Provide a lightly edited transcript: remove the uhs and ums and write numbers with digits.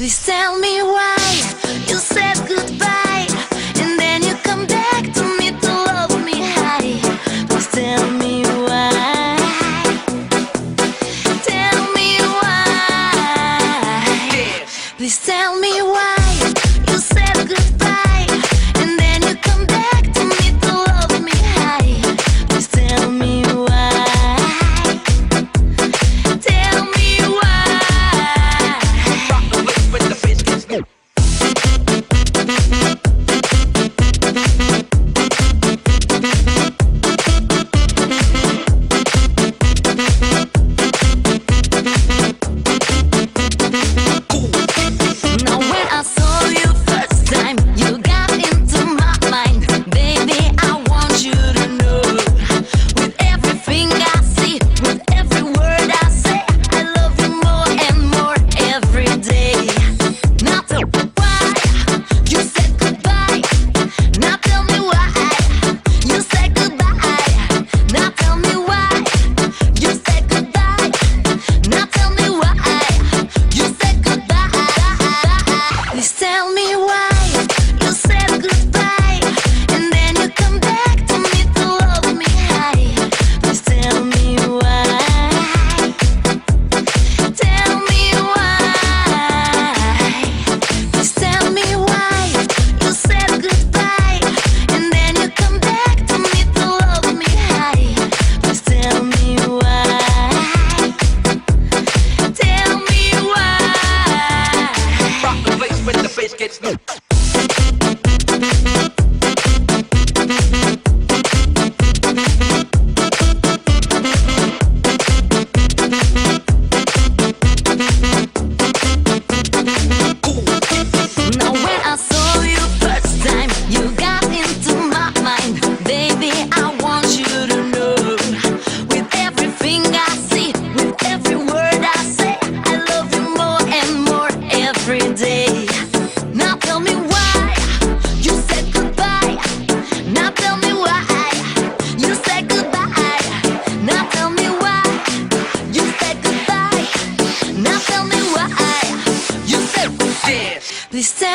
Please tell me why you said goodbye and then you come back to me to love me high. Please tell me why. Tell me why. Please tell me why you said goodbye and then you come back to me to love me high. Please tell me why. Tell me why. Rock the place with the biscuits. Now when I saw you first time, you got into my mind. Baby, I want you to know, with everything I see, with every word I say, I love you more and more every day. Now tell me why you said goodbye. Now tell me why you said goodbye. Now tell me why you said goodbye. Now tell me why you said goodbye. Please tell me why you said goodbye and then you come back to me to love me high. Please tell me why. Tell me why. Please tell me why you said goodbye and then you come back to me to love me high. Please tell me why. Tell me why. Rock the place with the biscuits. Now when I saw you first time, you got into my mind. Baby, I want you to know, with everything I see, with every word I say, I love you more and more every day. Now tell me why you said goodbye. Now tell me why you said goodbye. Now tell me why you said goodbye. Now tell me why you said goodbye. Dance. Please tell